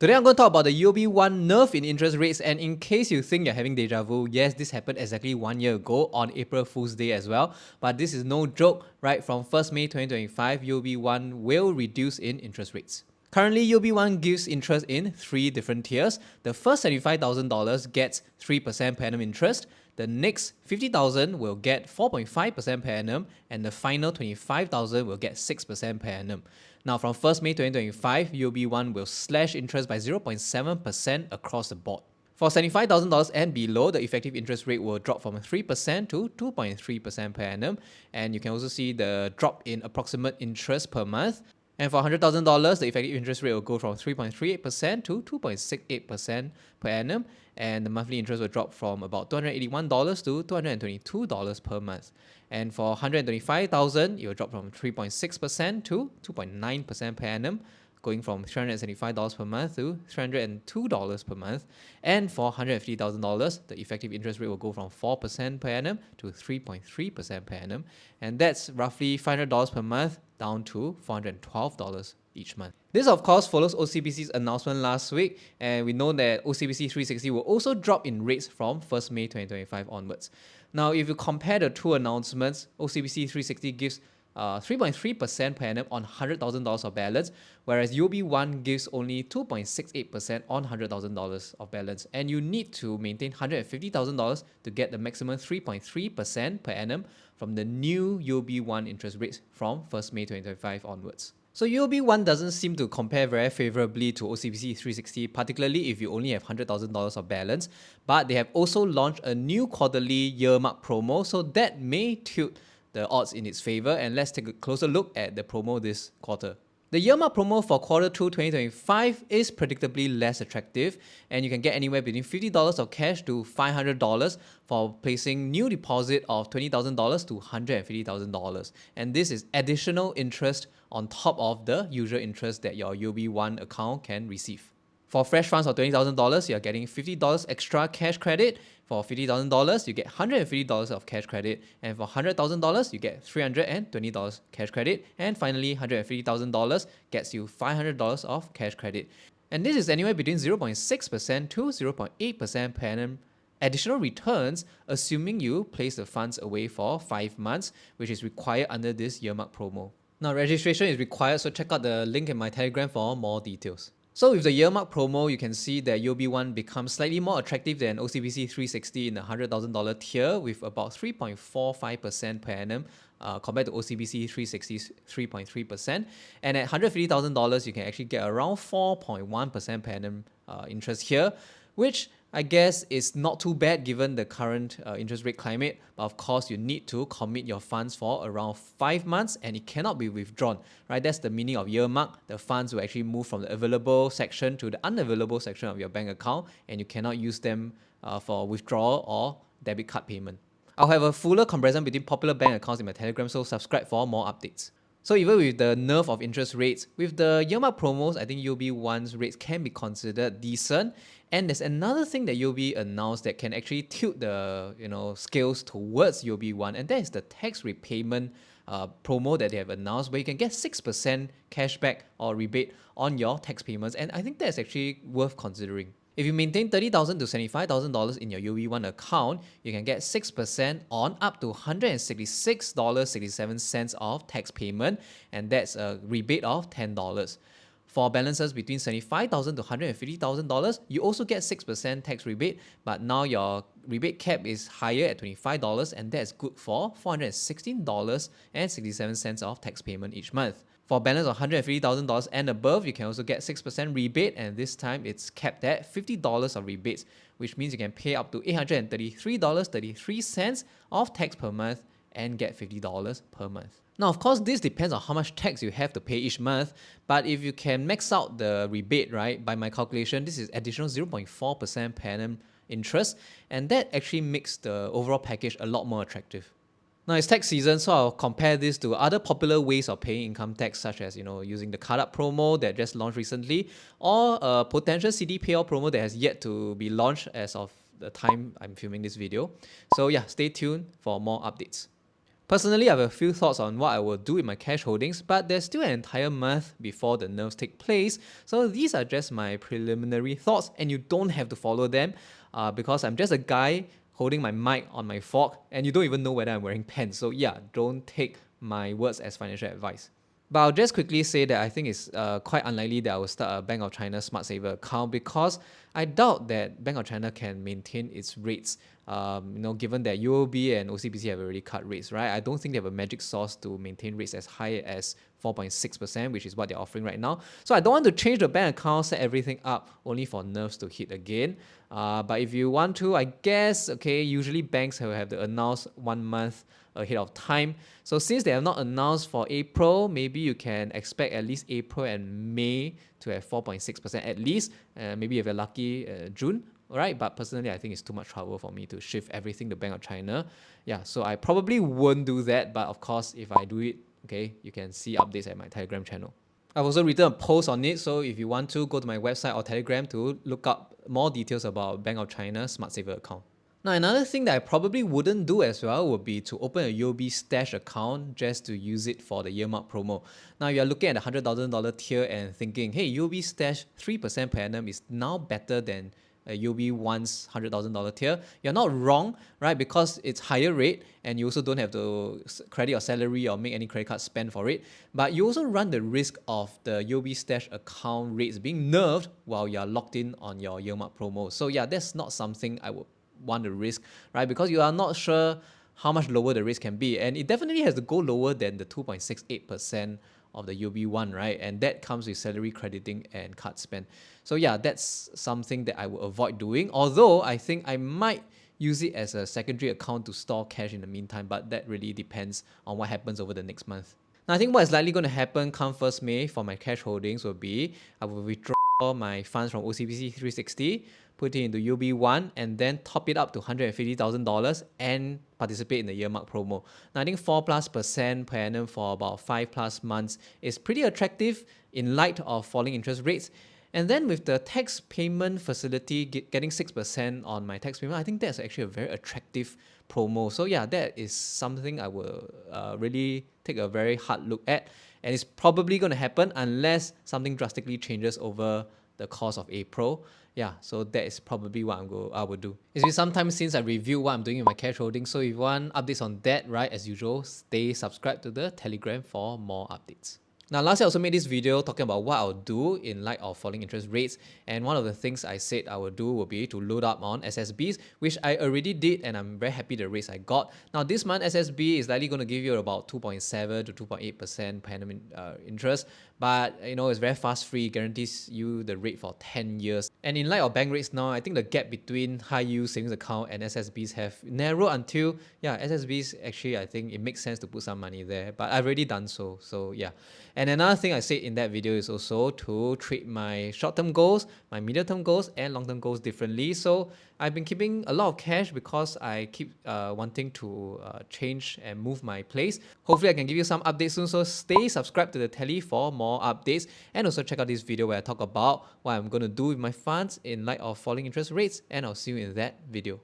Today I'm going to talk about the UOB One nerf in interest rates, and in case you think you're having deja vu, yes, this happened exactly 1 year ago on April Fool's Day as well, but this is no joke, right? From 1st May 2025, UOB One will reduce in interest rates. Currently, UOB One gives interest in 3 different tiers. The first $75,000 gets 3% per annum interest. The next $50,000 will get 4.5% per annum, and the final $25,000 will get 6% per annum. Now, from 1st May 2025, UOB One will slash interest by 0.7% across the board. For $75,000 and below, the effective interest rate will drop from 3% to 2.3% per annum, and you can also see the drop in approximate interest per month. And for $100,000, the effective interest rate will go from 3.38% to 2.68% per annum, and the monthly interest will drop from about $281 to $222 per month. And for $125,000, it will drop from 3.6% to 2.9% per annum, going from $375 per month to $302 per month. And for $150,000, the effective interest rate will go from 4% per annum to 3.3% per annum. And that's roughly $500 per month down to $412 each month. This of course follows OCBC's announcement last week, and we know that OCBC 360 will also drop in rates from 1st May 2025 onwards. Now, if you compare the two announcements, OCBC 360 gives 3.3% per annum on $100,000 of balance, whereas UOB One gives only 2.68% on $100,000 of balance, and you need to maintain $150,000 to get the maximum 3.3% per annum from the new UOB One interest rates from 1st May 2025 onwards. So UOB One doesn't seem to compare very favorably to OCBC 360, particularly if you only have $100,000 of balance, but they have also launched a new quarterly earmark promo, so that may tilt the odds in its favor, and let's take a closer look at the promo this quarter. The earmark promo for Q2 2025 is predictably less attractive, and you can get anywhere between $50 of cash to $500 for placing new deposit of $20,000 to $150,000. And this is additional interest on top of the usual interest that your UOB One account can receive. For fresh funds of $20,000, you're getting $50 extra cash credit. For $50,000, you get $150 of cash credit. And for $100,000, you get $320 cash credit. And finally, $150,000 gets you $500 of cash credit. And this is anywhere between 0.6% to 0.8% per annum additional returns, assuming you place the funds away for 5 months, which is required under this earmark promo. Now, registration is required, so check out the link in my Telegram for more details. So with the earmark promo, you can see that UOB One becomes slightly more attractive than OCBC 360 in the $100,000 tier, with about 3.45% per annum compared to OCBC 360's 3.3%. And at $150,000, you can actually get around 4.1% per annum interest here, which I guess is not too bad given the current interest rate climate, but of course you need to commit your funds for around 5 months and it cannot be withdrawn, right? That's the meaning of earmark. The funds will actually move from the available section to the unavailable section of your bank account, and you cannot use them for withdrawal or debit card payment. I'll have a fuller comparison between popular bank accounts in my Telegram, so subscribe for more updates. So even with the nerf of interest rates, with the earmark promos, I think UOB One's rates can be considered decent. And there's another thing that UOB announced that can actually tilt the scales towards UOB One, and that is the tax repayment promo that they have announced, where you can get 6% cashback or rebate on your tax payments. And I think that's actually worth considering. If you maintain $30,000 to $75,000 in your UOB One account, you can get 6% on up to $166.67 of tax payment, and that's a rebate of $10. For balances between $75,000 to $150,000, you also get 6% tax rebate, but now your rebate cap is higher at $25, and that's good for $416.67 of tax payment each month. For balance of $150,000 and above, you can also get 6% rebate, and this time it's capped at $50 of rebates, which means you can pay up to $833.33 of tax per month and get $50 per month. Now, of course, this depends on how much tax you have to pay each month, but if you can max out the rebate, right, by my calculation, this is additional 0.4% per annum interest, and that actually makes the overall package a lot more attractive. Now, it's tax season, so I'll compare this to other popular ways of paying income tax, such as using the card up promo that just launched recently, or a potential CD payout promo that has yet to be launched as of the time I'm filming this video. So yeah, stay tuned for more updates. Personally, I have a few thoughts on what I will do with my cash holdings, but there's still an entire month before the nerves take place. So these are just my preliminary thoughts, and you don't have to follow them because I'm just a guy holding my mic on my fork, and you don't even know whether I'm wearing pants. So yeah, don't take my words as financial advice. But I'll just quickly say that I think it's quite unlikely that I will start a Bank of China Smart Saver account because I doubt that Bank of China can maintain its rates. Given that UOB and OCBC have already cut rates, right? I don't think they have a magic sauce to maintain rates as high as 4.6%, which is what they're offering right now. So I don't want to change the bank account, set everything up only for nerves to hit again. But if you want to, I guess, okay, usually banks will have to announce 1 month ahead of time. So since they have not announced for April, maybe you can expect at least April and May to have 4.6% at least. Maybe if you're lucky, June. All right, but personally, I think it's too much trouble for me to shift everything to Bank of China. Yeah, so I probably won't do that. But of course, if I do it, okay, you can see updates at my Telegram channel. I've also written a post on it, so if you want to, go to my website or Telegram to look up more details about Bank of China Smart Saver account. Now, another thing that I probably wouldn't do as well would be to open a UOB Stash account just to use it for the year-mark promo. Now, you're looking at the $100,000 tier and thinking, hey, UOB Stash 3% per annum is now better than UOB One's $100,000 tier. You're not wrong, right? Because it's higher rate and you also don't have to credit your salary or make any credit card spend for it. But you also run the risk of the UOB Stash account rates being nerfed while you're locked in on your year-mark promo. So yeah, that's not something I would want to risk, right? Because you are not sure how much lower the risk can be. And it definitely has to go lower than the 2.68% of the UOB One, right? And that comes with salary crediting and card spend. So yeah, that's something that I will avoid doing. Although I think I might use it as a secondary account to store cash in the meantime, but that really depends on what happens over the next month. Now, I think what is likely going to happen come 1st May for my cash holdings will be I will withdraw my funds from OCBC 360, put it into UOB One, and then top it up to $150,000 and participate in the year-mark promo. Now, I think 4+% per annum for about 5+ months is pretty attractive in light of falling interest rates. And then with the tax payment facility getting 6% on my tax payment, I think that's actually a very attractive promo. So yeah, that is something I will really take a very hard look at. And it's probably going to happen unless something drastically changes over the course of April. Yeah, so that is probably what I will do. It's been some time since I reviewed what I'm doing with my cash holding. So if you want updates on that, right, as usual, stay subscribed to the Telegram for more updates. Now, last year I also made this video talking about what I'll do in light of falling interest rates. And one of the things I said I will do will be to load up on SSBs, which I already did, and I'm very happy the rates I got. Now, this month SSB is likely going to give you about 2.7 to 2.8% per annum interest. But, it's very fast free, guarantees you the rate for 10 years. And in light of bank rates now, I think the gap between high yield savings account and SSBs have narrowed until, SSBs actually, I think it makes sense to put some money there. But I've already done so. So yeah. And another thing I said in that video is also to treat my short-term goals, my medium-term goals, and long-term goals differently. So I've been keeping a lot of cash because I keep wanting to change and move my place. Hopefully I can give you some updates soon. So stay subscribed to the Tele for more updates. And also check out this video where I talk about what I'm going to do with my funds in light of falling interest rates. And I'll see you in that video.